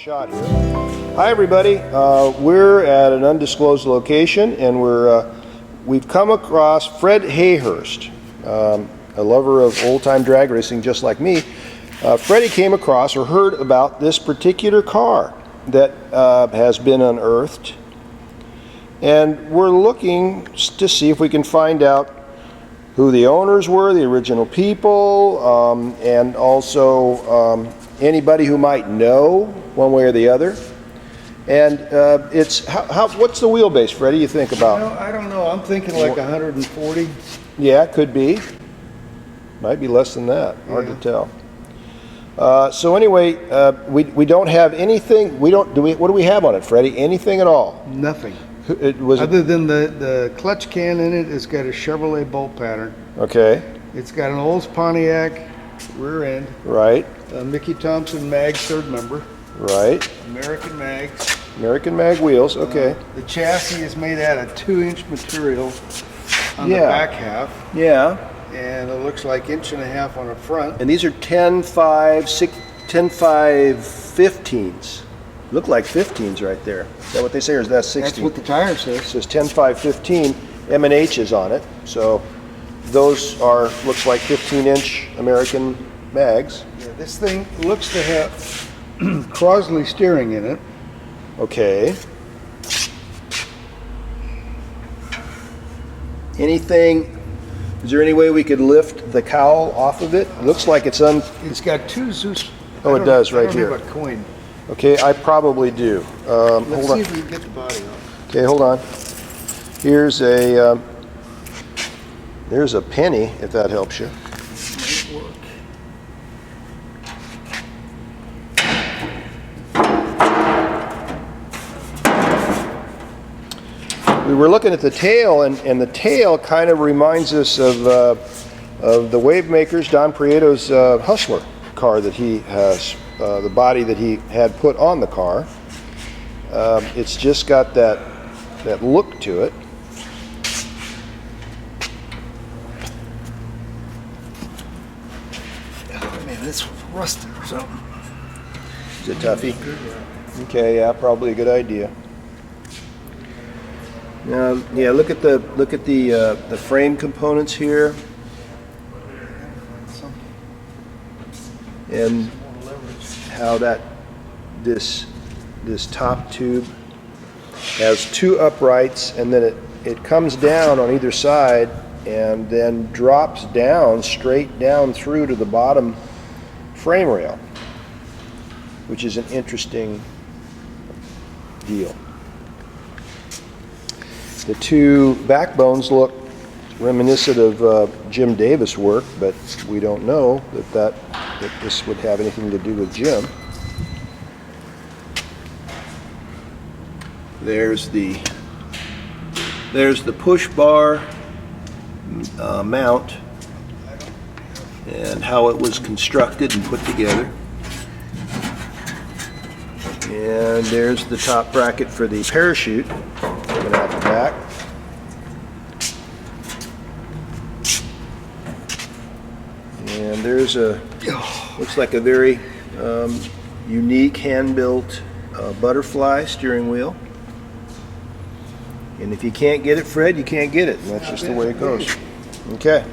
shot here. Hi everybody, we're at an undisclosed location and we've come across Fred Hayhurst, a lover of old-time drag racing just like me. Freddie came across or heard about this particular car that has been unearthed, and we're looking to see if we can find out who the owners were, the original people, and also anybody who might know one way or the other. And what's the wheelbase, Freddie, you think about? No, I don't know. I'm thinking like 140. Yeah, it could be. Might be less than that. Hard to tell. So anyway, we don't have anything. What do we have on it, Freddie? Anything at all? Nothing. Other than the clutch can in it, it's got a Chevrolet bolt pattern. Okay. It's got an Olds Pontiac rear end. Right. Mickey Thompson mag third member. Right. American mags. American mag wheels. Okay. The chassis is made out of 2-inch material on the back half. Yeah. And it looks like 1.5 inches on the front. And these are 10.5/15s. Look like 15s right there. Is that what they say, or is that 16? That's what the tire says. It says 10.5/15 M&H's on it. So those are, looks like 15-inch American mags. Yeah, this thing looks to have Crosley steering in it. Okay. Anything? Is there any way we could lift the cowl off of it? It looks like it's It's got two Zeus. Oh, it does right here. I don't have a coin. Okay, I probably do. Let's hold see on. if we can get the body off. Okay, hold on. Here's a there's a penny, if that helps you. Might work. We were looking at the tail, and the tail kind of reminds us of the Wavemakers, Don Prieto's Hustler car that he has, the body that he had put on the car. It's just got that look to it. Oh man, this was rusted or something. Is it Tuffy? Okay, yeah, probably a good idea. Now, yeah, look at the frame components here, and how this top tube has two uprights, and then it comes down on either side and then drops down straight down through to the bottom frame rail, which is an interesting deal. The two backbones look reminiscent of Jim Davis work, but we don't know that this would have anything to do with Jim. There's the push bar mount and how it was constructed and put together. And there's the top bracket for the parachute coming out the back. And there's looks like a very unique hand-built butterfly steering wheel. And if you can't get it, Fred, you can't get it. And that's just the way it goes. Okay.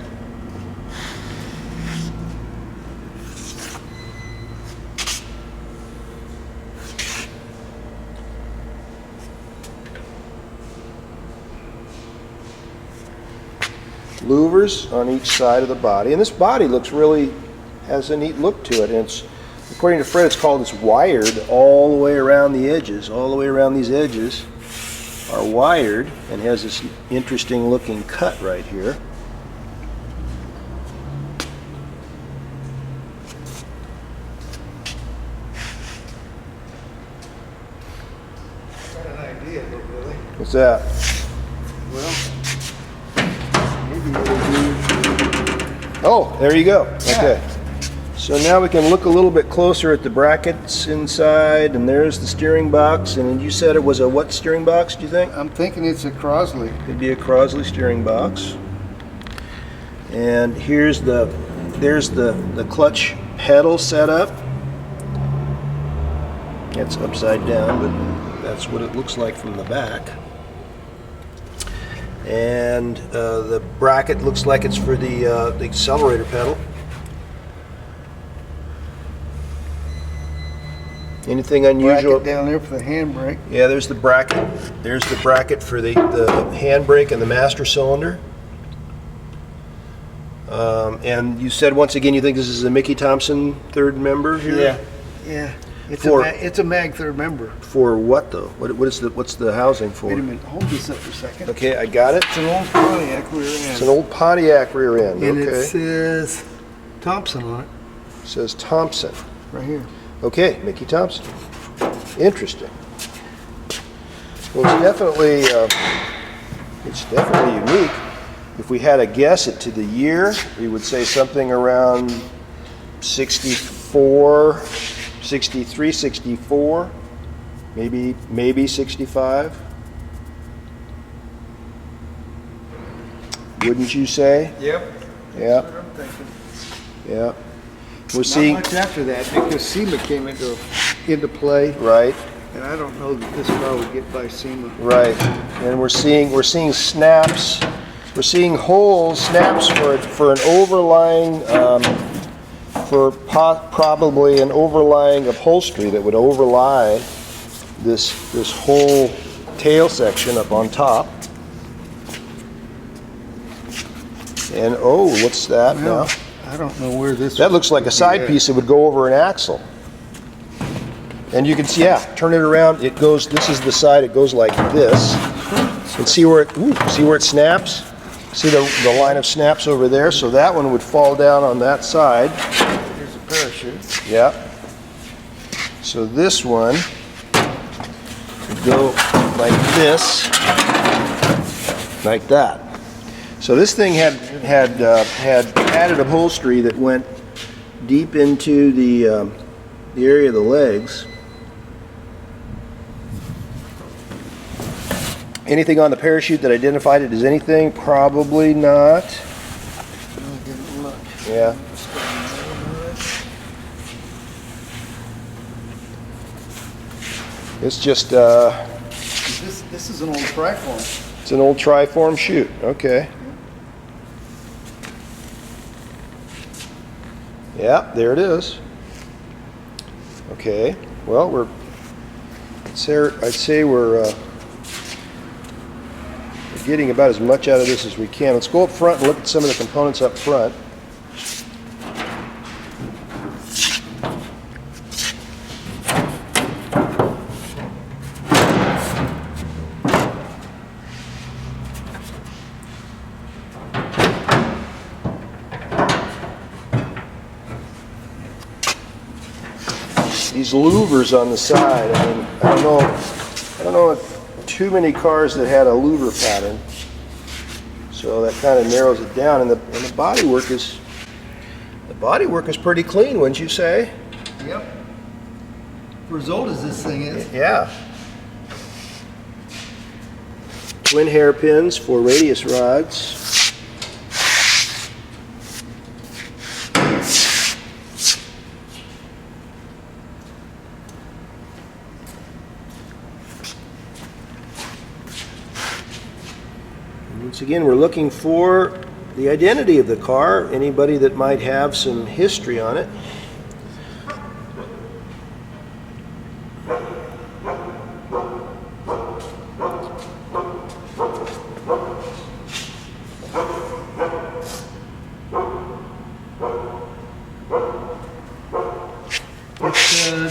Louvers on each side of the body, and this body has a neat look to it, and it's, according to Fred, it's wired all the way around the edges. All the way around these edges are wired, and has this interesting looking cut right here. Got an idea, though, Billy. What's that? Well, oh, there you go. Okay. So now we can look a little bit closer at the brackets inside, and there's the steering box. And you said it was a what steering box, do you think? I'm thinking it's a Crosley. Could be a Crosley steering box. And there's the clutch pedal setup. It's upside down, but that's what it looks like from the back. And the bracket looks like it's for the accelerator pedal. Anything unusual? Bracket down there for the handbrake. Yeah, there's the bracket. There's the bracket for the handbrake and the master cylinder. And you said once again you think this is a Mickey Thompson third member here? Yeah. It's a mag third member. For what though? What's the housing for? Wait a minute, hold this up for a second. Okay, I got it. It's an old Pontiac rear end. It's an old Pontiac rear end. And okay. it says Thompson on it. It says Thompson. Right here. Okay, Mickey Thompson. Interesting. Well, it's definitely unique. If we had to guess it to the year, we would say something around 64, 63, 64, maybe 65. Wouldn't you say? Yep. Yeah. That's what I'm thinking. Yeah. We're Not seeing much after that because SEMA came into play, right. and I don't know that this car would get by SEMA. Right, and we're seeing snaps. We're seeing holes, snaps for an overlying, probably an overlying upholstery that would overlie this whole tail section up on top. And oh, what's that now? I don't know where this. That looks like a side piece that would go over an axle. And you can see, yeah, turn it around. It goes. This is the side. It goes like this. And see where it snaps. See the line of snaps over there. So that one would fall down on that side. Here's a parachute. Yeah. So this one would go like this, like that. So this thing had padded upholstery that went deep into the area of the legs. Anything on the parachute that identified it as anything? Probably not. Yeah. It's just This is an old triform. it's an old triform chute. Okay. Yeah, there it is. Okay. Well, I'd say we're getting about as much out of this as we can. Let's go up front and look at some of the components up front. These louvers on the side, I mean, I don't know if too many cars that had a louver pattern, so that kind of narrows it down. And the bodywork is pretty clean, wouldn't you say? Yep. For as old as this thing is. Yeah. Twin hairpins for radius rods. Once again, we're looking for the identity of the car, anybody that might have some history on it.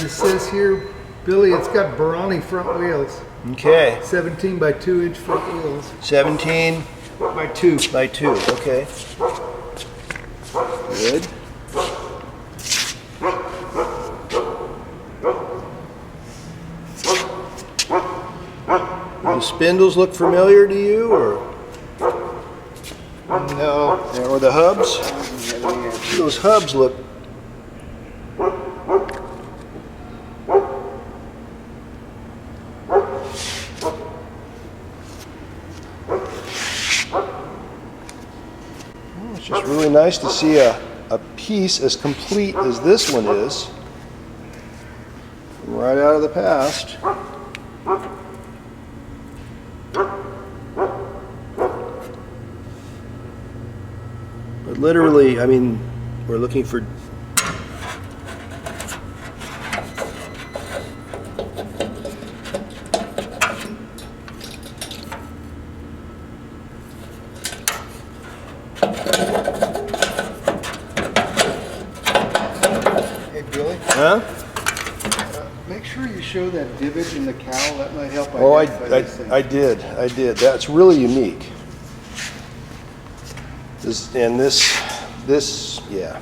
It says here, Billy, it's got Barani front wheels. Okay. 17 by 2 inch front wheels. 17 by 2. by 2, okay. Good. Do the spindles look familiar to you, or? No. Or the hubs? Those hubs look. It's just really nice to see a piece as complete as this one is. right out of the past. But literally, I mean, we're looking for Hey, Billy, huh? make sure you show that divot in the cowl. That might help Oh, identify this thing. I did. That's really unique. This, yeah.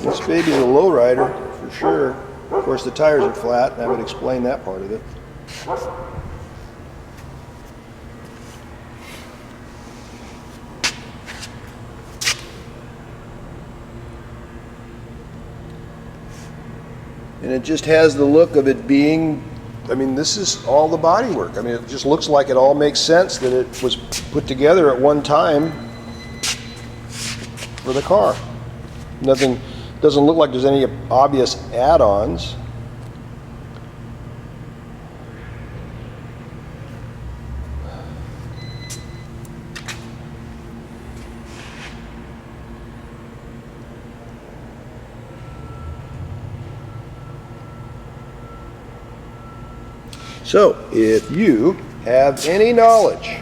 This baby's a lowrider for sure. Of course, the tires are flat, and that would explain that part of it. And it just has the look of it being, I mean, this is all the body work. I mean, it just looks like it all makes sense that it was put together at one time for the car. Nothing, doesn't look like there's any obvious add-ons. So, if you have any knowledge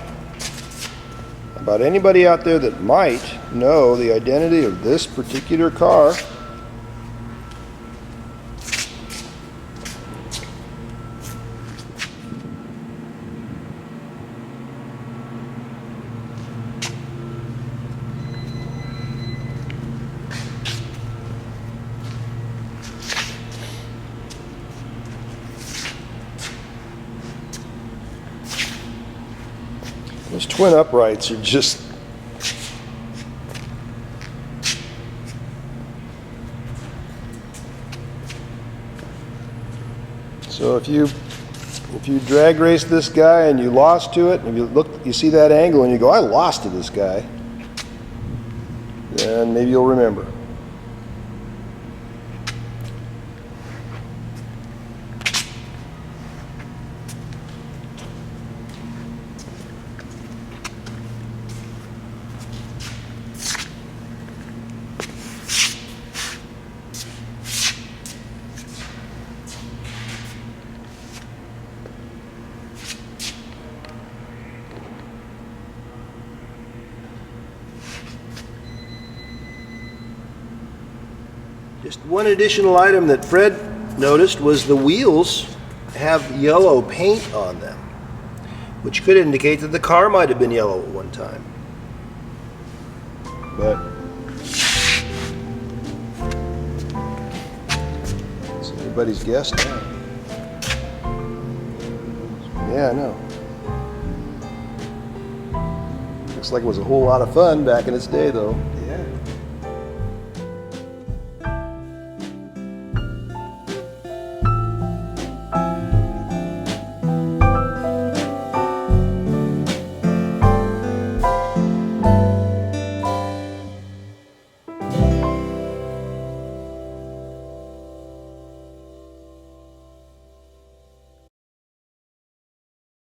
about anybody out there that might know the identity of this particular car, those twin uprights are just, so if you drag race this guy and you lost to it, and you see that angle and you go, I lost to this guy, then maybe you'll remember. Just one additional item that Fred noticed was the wheels have yellow paint on them, which could indicate that the car might have been yellow at one time. But it's anybody's guess now. Yeah, I know. Looks like it was a whole lot of fun back in its day, though.